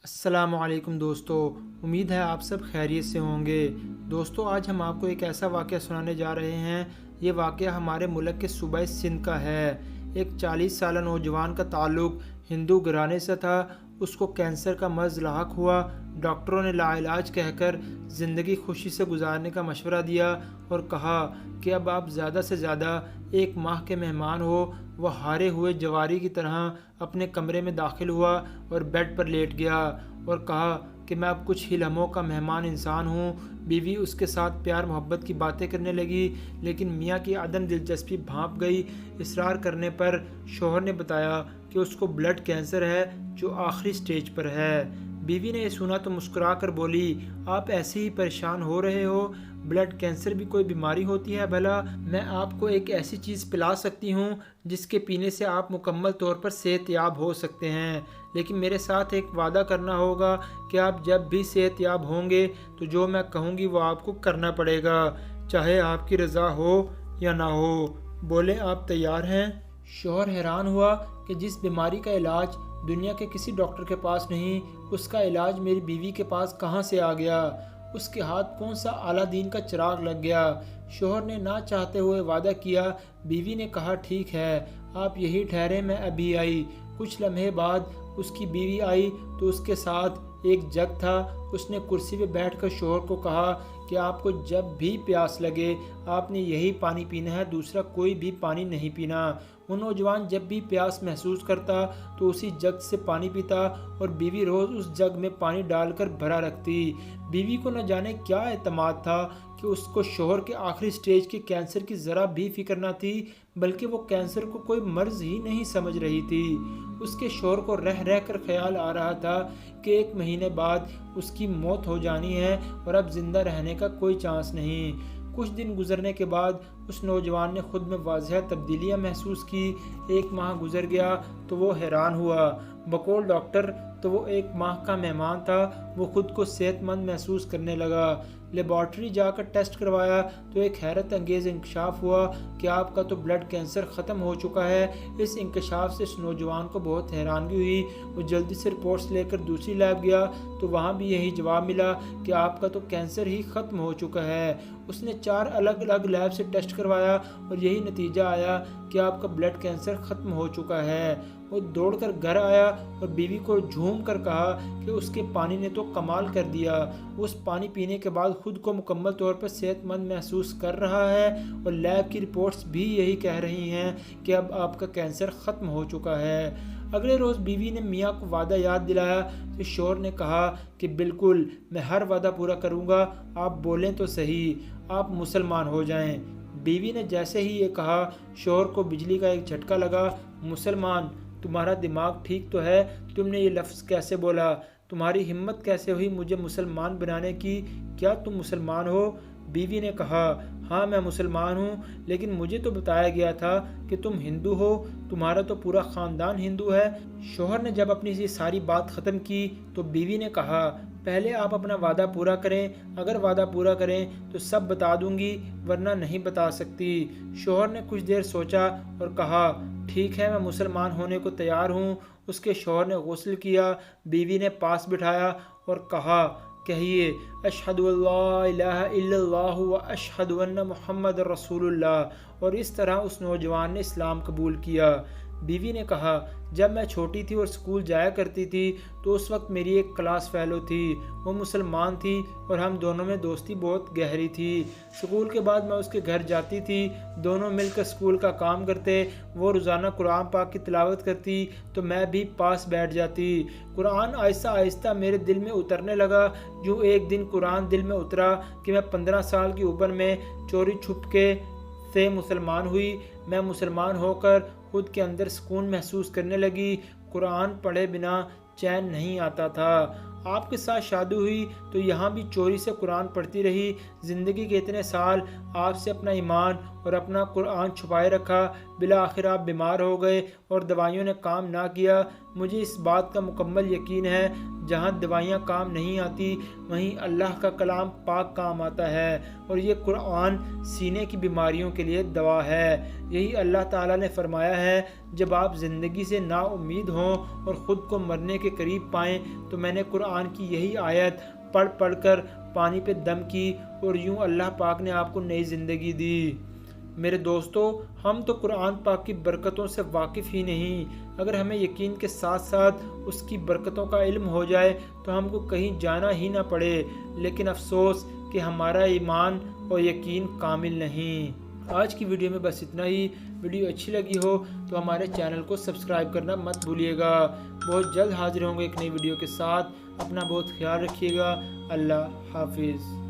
السلام علیکم دوستو، امید ہے آپ سب خیریت سے ہوں گے۔ دوستو، آج ہم آپ کو ایک ایسا واقعہ سنانے جا رہے ہیں۔ یہ واقعہ ہمارے ملک کے صوبہ سندھ کا ہے۔ ایک 40 سالہ نوجوان کا تعلق ہندو گھرانے سے تھا۔ اس کو کینسر کا مرض لاحق ہوا۔ ڈاکٹروں نے لا علاج کہہ کر زندگی خوشی سے گزارنے کا مشورہ دیا اور کہا کہ اب آپ زیادہ سے زیادہ 1 ماہ کے مہمان ہو۔ وہ ہارے ہوئے جواری کی طرح اپنے کمرے میں داخل ہوا اور بیڈ پر لیٹ گیا اور کہا کہ میں اب کچھ ہی لمحوں کا مہمان انسان ہوں۔ بیوی اس کے ساتھ پیار محبت کی باتیں کرنے لگی، لیکن میاں کی عدم دلچسپی بھانپ گئی۔ اصرار کرنے پر شوہر نے بتایا کہ اس کو بلڈ کینسر ہے جو آخری سٹیج پر ہے۔ بیوی نے یہ سنا تو مسکرا کر بولی، آپ ایسے ہی پریشان ہو رہے ہو؟ بلڈ کینسر بھی کوئی بیماری ہوتی ہے بھلا؟ میں آپ کو ایک ایسی چیز پلا سکتی ہوں جس کے پینے سے آپ مکمل طور پر صحت یاب ہو سکتے ہیں، لیکن میرے ساتھ ایک وعدہ کرنا ہوگا کہ آپ جب بھی صحت یاب ہوں گے تو جو میں کہوں گی وہ آپ کو کرنا پڑے گا، چاہے آپ کی رضا ہو یا نہ ہو۔ بولے، آپ تیار ہیں؟ شوہر حیران ہوا کہ جس بیماری کا علاج دنیا کے کسی ڈاکٹر کے پاس نہیں، اس کا علاج میری بیوی کے پاس کہاں سے آ گیا؟ اس کے ہاتھ کون سا اعلیٰ دین کا چراغ لگ گیا؟ شوہر نے نہ چاہتے ہوئے وعدہ کیا۔ بیوی نے کہا، ٹھیک ہے، آپ یہی ٹھہرے، میں ابھی آئی۔ کچھ لمحے بعد اس کی بیوی آئی تو اس کے ساتھ ایک جگ تھا۔ اس نے کرسی پہ بیٹھ کر شوہر کو کہا کہ آپ کو جب بھی پیاس لگے آپ نے یہی پانی پینا ہے، دوسرا کوئی بھی پانی نہیں پینا۔ وہ نوجوان جب بھی پیاس محسوس کرتا تو اسی جگ سے پانی پیتا اور بیوی روز اس جگ میں پانی ڈال کر بھرا رکھتی۔ بیوی کو نہ جانے کیا اعتماد تھا کہ اس کو شوہر کے آخری سٹیج کے کینسر کی ذرا بھی فکر نہ تھی، بلکہ وہ کینسر کو کوئی مرض ہی نہیں سمجھ رہی تھی۔ اس کے شوہر کو رہ رہ کر خیال آ رہا تھا کہ 1 مہینے بعد اس کی موت ہو جانی ہے اور اب زندہ رہنے کا کوئی چانس نہیں۔ کچھ دن گزرنے کے بعد اس نوجوان نے خود میں واضح تبدیلیاں محسوس کی۔ 1 ماہ گزر گیا تو وہ حیران ہوا۔ بقول ڈاکٹر تو وہ 1 ماہ کا مہمان تھا۔ وہ خود کو صحت مند محسوس کرنے لگا۔ لیبارٹری جا کر ٹیسٹ کروایا تو ایک حیرت انگیز انکشاف ہوا کہ آپ کا تو بلڈ کینسر ختم ہو چکا ہے۔ اس انکشاف سے اس نوجوان کو بہت حیرانگی ہوئی۔ وہ جلدی سے رپورٹس لے کر دوسری لیب گیا تو وہاں بھی یہی جواب ملا کہ آپ کا تو کینسر ہی ختم ہو چکا ہے۔ اس نے 4 الگ الگ لیب سے ٹیسٹ کروایا اور یہی نتیجہ آیا کہ آپ کا بلڈ کینسر ختم ہو چکا ہے۔ وہ دوڑ کر گھر آیا اور بیوی کو جھوم کر کہا کہ اس کے پانی نے تو کمال کر دیا۔ اس پانی پینے کے بعد خود کو مکمل طور پر صحت مند محسوس کر رہا ہے اور لیب کی رپورٹس بھی یہی کہہ رہی ہیں کہ اب آپ کا کینسر ختم ہو چکا ہے۔ اگلے روز بیوی نے میاں کو وعدہ یاد دلایا تو شوہر نے کہا کہ بالکل، میں ہر وعدہ پورا کروں گا، آپ بولیں تو صحیح، آپ مسلمان ہو جائیں۔ بیوی نے جیسے ہی یہ کہا، شوہر کو بجلی کا ایک جھٹکا لگا۔ مسلمان؟ تمہارا دماغ ٹھیک تو ہے؟ تم نے یہ لفظ کیسے بولا؟ تمہاری ہمت کیسے ہوئی مجھے مسلمان بنانے کی؟ کیا تم مسلمان ہو؟ بیوی نے کہا، ہاں میں مسلمان ہوں، لیکن مجھے تو بتایا گیا تھا کہ تم ہندو ہو، تمہارا تو پورا خاندان ہندو ہے۔ شوہر نے جب اپنی یہ ساری بات ختم کی تو بیوی نے کہا، پہلے آپ اپنا وعدہ پورا کریں، اگر وعدہ پورا کریں تو سب بتا دوں گی، ورنہ نہیں بتا سکتی۔ شوہر نے کچھ دیر سوچا اور کہا، ٹھیک ہے، میں مسلمان ہونے کو تیار ہوں۔ اس کے شوہر نے غسل کیا، بیوی نے پاس بٹھایا اور کہا، کہیے، اشہد ان لا الہ الا اللہ و اشہد ان محمد رسول اللہ، اور اس طرح اس نوجوان نے اسلام قبول کیا۔ بیوی نے کہا، جب میں چھوٹی تھی اور اسکول جایا کرتی تھی تو اس وقت میری ایک کلاس فیلو تھی، وہ مسلمان تھی اور ہم دونوں میں دوستی بہت گہری تھی۔ اسکول کے بعد میں اس کے گھر جاتی تھی، دونوں مل کر اسکول کا کام کرتے۔ وہ روزانہ قرآن پاک کی تلاوت کرتی تو میں بھی پاس بیٹھ جاتی۔ قرآن آہستہ آہستہ میرے دل میں اترنے لگا۔ جو ایک دن قرآن دل میں اترا کہ میں 15 سال کی عمر میں چوری چھپ کے سے مسلمان ہوئی۔ میں مسلمان ہو کر خود کے اندر سکون محسوس کرنے لگی۔ قرآن پڑھے بنا چین نہیں آتا تھا۔ آپ کے ساتھ شادی ہوئی تو یہاں بھی چوری سے قرآن پڑھتی رہی۔ زندگی کے اتنے سال آپ سے اپنا ایمان اور اپنا قرآن چھپائے رکھا، بالآخر آپ بیمار ہو گئے اور دوائیوں نے کام نہ کیا۔ مجھے اس بات کا مکمل یقین ہے جہاں دوائیاں کام نہیں آتی وہیں اللہ کا کلام پاک کام آتا ہے، اور یہ قرآن سینے کی بیماریوں کے لیے دوا ہے۔ یہی اللہ تعالیٰ نے فرمایا ہے، جب آپ زندگی سے نا امید ہوں اور خود کو مرنے کے قریب پائیں تو میں نے قرآن کی یہی آیت پڑھ کر پانی پہ دم کی اور یوں اللہ پاک نے آپ کو نئی زندگی دی۔ میرے دوستو، ہم تو قرآن پاک کی برکتوں سے واقف ہی نہیں۔ اگر ہمیں یقین کے ساتھ ساتھ اس کی برکتوں کا علم ہو جائے تو ہم کو کہیں جانا ہی نہ پڑے، لیکن افسوس کہ ہمارا ایمان اور یقین کامل نہیں۔ آج کی ویڈیو میں بس اتنا ہی۔ ویڈیو اچھی لگی ہو تو ہمارے چینل کو سبسکرائب کرنا مت بھولیے گا۔ بہت جلد حاضر ہوں گے ایک نئی ویڈیو کے ساتھ۔ اپنا بہت خیال رکھیے گا۔ اللہ حافظ۔